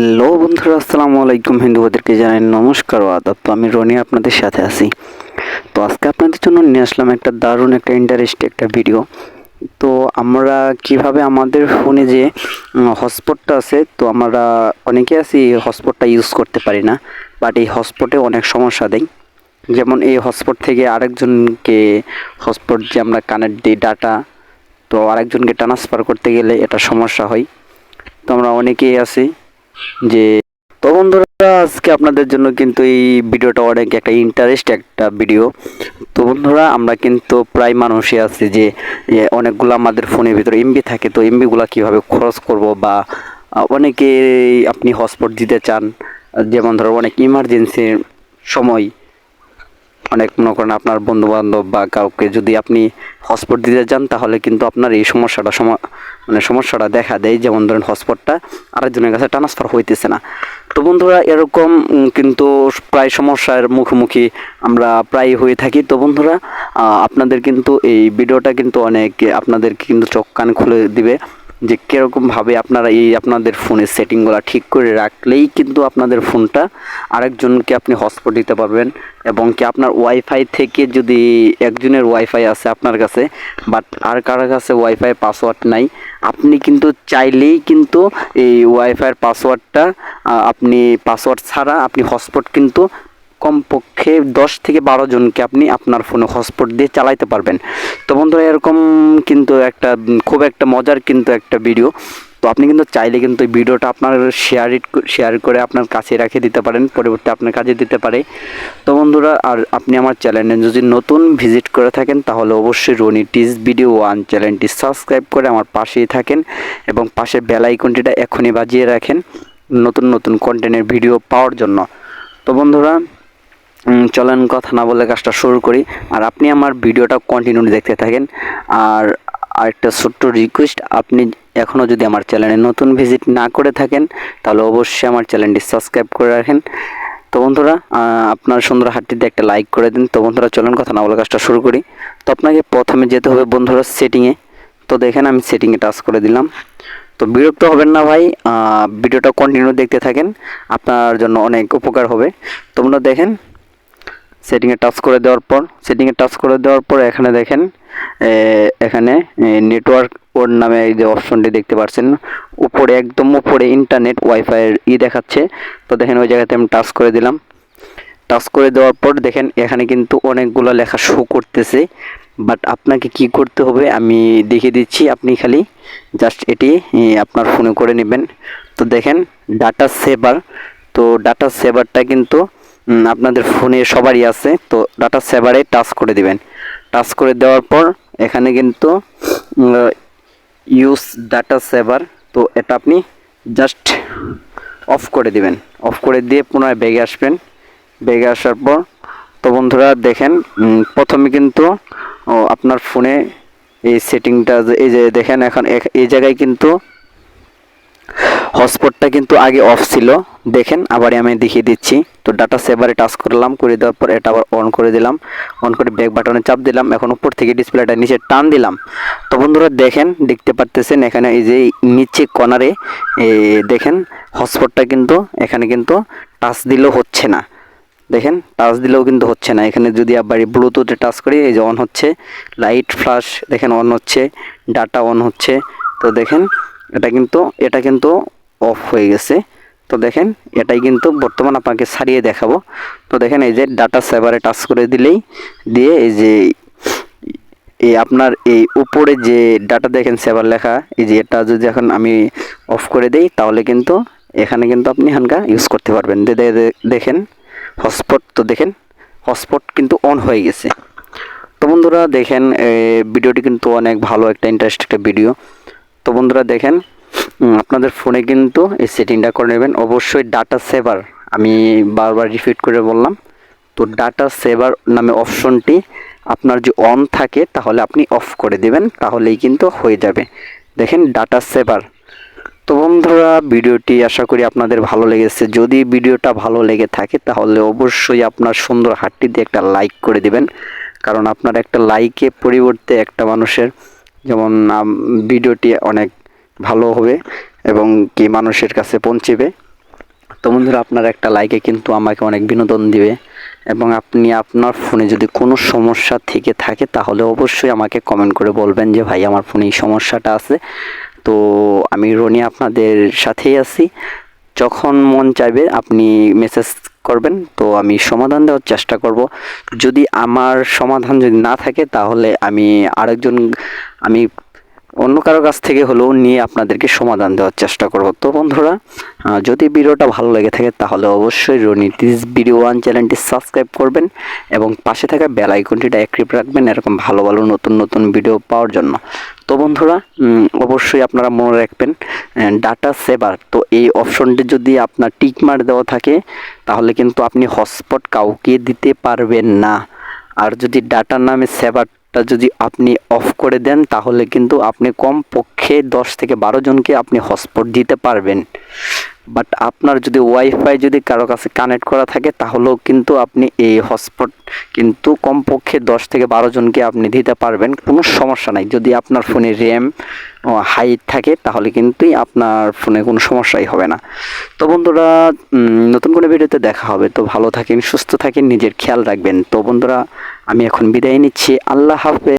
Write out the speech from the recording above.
Hello বন্ধুরা, আসসালামু আলাইকুম। হিন্দুদেরকে জানাই নমস্কার ও আদাব। তো আমি রনি আপনাদের সাথে আছি। তো আজকে আপনাদের জন্য নিয়ে আসলাম একটা দারুণ একটা ইন্টারেস্টিং একটা ভিডিও। তো আমরা কিভাবে আমাদের ফোনে যে হটস্পটটা আছে, তো আমরা অনেকে আছি হটস্পটটা ইউজ করতে পারি না, বাট এই হটস্পটে অনেক সমস্যা দেয়। যেমন এই হটস্পট থেকে আরেকজনকে হটস্পট যে আমরা কানেক্ট দিই ডাটা, তো আরেকজনকে ট্রান্সফার করতে গেলে এটা সমস্যা হয়। তো আমরা অনেকেই আছি যে, তো বন্ধুরা আজকে আপনাদের জন্য কিন্তু এই ভিডিওটা অনেক একটা ইন্টারেস্ট একটা ভিডিও। তো বন্ধুরা আমরা কিন্তু প্রায় মানুষই আছে যে অনেকগুলো আমাদের ফোনের ভিতরে এমবি থাকে, তো এমবিগুলো কীভাবে খরচ করব, বা অনেকে আপনি হটস্পট দিতে চান, যেমন ধরো অনেক ইমার্জেন্সির সময় অনেক মনে করেন আপনার বন্ধুবান্ধব বা কাউকে যদি আপনি হটস্পট দিতে চান, তাহলে কিন্তু আপনার এই সমস্যাটা দেখা দেয়। যেমন ধরেন হটস্পটটা আরেকজনের কাছে ট্রান্সফার হইতেছে না। তো বন্ধুরা এরকম কিন্তু প্রায় সমস্যার মুখোমুখি আমরা প্রায় হয়ে থাকি। তো বন্ধুরা আপনাদের কিন্তু এই ভিডিওটা কিন্তু অনেক আপনাদেরকে কিন্তু চোখ কান খুলে দিবে যে কীরকমভাবে আপনারা এই আপনাদের ফোনের সেটিংগুলো ঠিক করে রাখলেই কিন্তু আপনাদের ফোনটা আরেকজনকে আপনি হটস্পট দিতে পারবেন। এবং কি আপনার ওয়াইফাই থেকে যদি একজনের ওয়াইফাই আছে আপনার কাছে, বাট আর কারোর কাছে ওয়াইফাই পাসওয়ার্ড নাই, আপনি কিন্তু চাইলেই কিন্তু এই ওয়াইফাইয়ের পাসওয়ার্ডটা আপনি পাসওয়ার্ড ছাড়া আপনি হটস্পট কিন্তু কমপক্ষে 10 থেকে 12 জনকে আপনি আপনার ফোনে হটস্পট দিয়ে চালাইতে পারবেন। তো বন্ধুরা এরকম কিন্তু একটা খুব একটা মজার কিন্তু একটা ভিডিও। তো আপনি কিন্তু চাইলে কিন্তু এই ভিডিওটা আপনার শেয়ার করে আপনার কাছে রেখে দিতে পারেন, পরবর্তী আপনার কাজে দিতে পারে। তো বন্ধুরা আর আপনি আমার চ্যানেলে যদি নতুন ভিজিট করে থাকেন, তাহলে অবশ্যই রনি টিজ ভিডিও 1 চ্যানেলটি সাবস্ক্রাইব করে আমার পাশেই থাকেন এবং পাশের বেল আইকনটিটা এখনই বাজিয়ে রাখেন নতুন নতুন কন্টেন্টের ভিডিও পাওয়ার জন্য। তো বন্ধুরা চলেন কথা না বলে কাজটা শুরু করি, আর আপনি আমার ভিডিওটা কন্টিনিউ দেখতে থাকেন। আর আরেকটা ছোট্ট রিকোয়েস্ট, আপনি এখনও যদি আমার চ্যানেলে নতুন ভিজিট না করে থাকেন, তাহলে অবশ্যই আমার চ্যানেলটি সাবস্ক্রাইব করে রাখেন। তো বন্ধুরা আপনার সুন্দর হাতটিতে একটা লাইক করে দিন। তো বন্ধুরা চলেন কথা না বলে কাজটা শুরু করি। তো আপনাকে প্রথমে যেতে হবে বন্ধুরা সেটিংয়ে। তো দেখেন আমি সেটিংয়ে টাচ করে দিলাম। তো বিরক্ত হবেন না ভাই, ভিডিওটা কন্টিনিউ দেখতে থাকেন, আপনার জন্য অনেক উপকার হবে। তো বন্ধুরা দেখেন সেটিংয়ে টাচ করে দেওয়ার পর এখানে দেখেন এখানে নেটওয়ার্ক ওর নামে এই যে অপশনটি দেখতে পাচ্ছেন, উপরে একদম উপরে ইন্টারনেট ওয়াইফাইয়ের দেখাচ্ছে। তো দেখেন ওই জায়গাতে আমি টাচ করে দিলাম। টাচ করে দেওয়ার পর দেখেন এখানে কিন্তু অনেকগুলো লেখা শো করতেছে, বাট আপনাকে কি করতে হবে আমি দেখিয়ে দিচ্ছি। আপনি খালি জাস্ট এটি আপনার ফোনে করে নেবেন। তো দেখেন ডাটা সেভার, তো ডাটা সেভারটা কিন্তু আপনাদের ফোনে সবারই আছে। তো ডাটা সেভারে টাচ করে দিবেন। টাচ করে দেওয়ার পর এখানে কিন্তু ইউজ ডাটা সেভার, তো এটা আপনি জাস্ট অফ করে দিবেন। অফ করে দিয়ে পুনরায় ব্যাগে আসবেন। ব্যাগে আসার পর তো বন্ধুরা দেখেন প্রথমে কিন্তু আপনার ফোনে এই সেটিংটা এই যে দেখেন এখন এই জায়গায় কিন্তু হটস্পটটা কিন্তু আগে অফ ছিল। দেখেন আবার আমি দেখিয়ে দিচ্ছি। তো ডাটা সেভারে টাচ করলাম, করে দেওয়ার পর এটা আবার অন করে দিলাম। অন করে ব্যাক বাটনে চাপ দিলাম। এখন উপর থেকে ডিসপ্লেটা নিচে টান দিলাম। তো বন্ধুরা দেখেন দেখতে পারতেছেন এখানে এই যে নিচে কর্নারে দেখেন হটস্পটটা কিন্তু এখানে কিন্তু টাচ দিলেও হচ্ছে না। দেখেন টাচ দিলেও কিন্তু হচ্ছে না। এখানে যদি আবার ব্লুটুথে টাচ করি এই যে অন হচ্ছে, লাইট ফ্ল্যাশ দেখেন অন হচ্ছে, ডাটা অন হচ্ছে। তো দেখেন এটা কিন্তু অফ হয়ে গেছে। তো দেখেন এটাই কিন্তু বর্তমান আপনাকে ছাড়িয়ে দেখাবো। তো দেখেন এই যে ডাটা সেভারে টাচ করে দিলেই দিয়ে এই যে আপনার এই উপরে যে ডাটা দেখেন সেভার লেখা, এই যে এটা যদি এখন আমি অফ করে দিই, তাহলে কিন্তু এখানে কিন্তু আপনি এখানকার ইউজ করতে পারবেন। দেখেন হটস্পট, তো দেখেন হটস্পট কিন্তু অন হয়ে গেছে। তো বন্ধুরা দেখেন ভিডিওটি কিন্তু অনেক ভালো একটা ইন্টারেস্টিং একটা ভিডিও। তো বন্ধুরা দেখেন আপনাদের ফোনে কিন্তু এই সেটিংটা করে নেবেন। অবশ্যই ডাটা সেভার, আমি বারবার রিপিট করে বললাম, তো ডাটা সেভার নামে অপশনটি আপনার যে অন থাকে তাহলে আপনি অফ করে দেবেন, তাহলেই কিন্তু হয়ে যাবে। দেখেন ডাটা সেভার। তো বন্ধুরা ভিডিওটি আশা করি আপনাদের ভালো লেগেছে। যদি ভিডিওটা ভালো লেগে থাকে তাহলে অবশ্যই আপনার সুন্দর হাতটি দিয়ে একটা লাইক করে দিবেন, কারণ আপনার একটা লাইকের পরিবর্তে একটা মানুষের যেমন ভিডিওটি অনেক ভালো হবে এবং কি মানুষের কাছে পৌঁছবে। তো বন্ধুরা, আপনার একটা লাইকে কিন্তু আমাকে অনেক বিনোদন দিবে, এবং আপনি আপনার ফোনে যদি কোনো সমস্যা থেকে থাকে তাহলে অবশ্যই আমাকে কমেন্ট করে বলবেন যে ভাই আমার ফোনে এই সমস্যাটা আছে। তো আমি রনি আপনাদের সাথেই আছি। যখন মন চাইবে আপনি মেসেজ করবেন, তো আমি সমাধান দেওয়ার চেষ্টা করব। যদি আমার সমাধান যদি না থাকে তাহলে আমি আমি অন্য কারো কাছ থেকে হলেও নিয়ে আপনাদেরকে সমাধান দেওয়ার চেষ্টা করব। তো বন্ধুরা, যদি ভিডিওটা ভালো লেগে থাকে তাহলে অবশ্যই রনি টিজ ভিডিও 1 চ্যানেলটি সাবস্ক্রাইব করবেন এবং পাশে থাকা বেল আইকনটিটা অ্যাক্টিভ রাখবেন এরকম ভালো ভালো নতুন নতুন ভিডিও পাওয়ার জন্য। তো বন্ধুরা, অবশ্যই আপনারা মনে রাখবেন ডাটা সেভার, তো এই অপশনটি যদি আপনার টিক মার দেওয়া থাকে তাহলে কিন্তু আপনি হটস্পট কাউকে দিতে পারবেন না। আর যদি ডাটার নামে সেভারটা যদি আপনি অফ করে দেন তাহলে কিন্তু আপনি কমপক্ষে 10 থেকে 12 জনকে আপনি হটস্পট দিতে পারবেন। বাট আপনার যদি ওয়াইফাই যদি কারো কাছে কানেক্ট করা থাকে তাহলেও কিন্তু আপনি এই হটস্পট কিন্তু কমপক্ষে 10 থেকে 12 জনকে আপনি দিতে পারবেন, কোনো সমস্যা নাই। যদি আপনার ফোনে র্যাম হাই থাকে তাহলে কিন্তু আপনার ফোনে কোনো সমস্যাই হবে না। তো বন্ধুরা, নতুন কোনো ভিডিওতে দেখা হবে। তো ভালো থাকেন, সুস্থ থাকেন, নিজের খেয়াল রাখবেন। তো বন্ধুরা, আমি এখন বিদায় নিচ্ছি। আল্লাহ হাফেজ।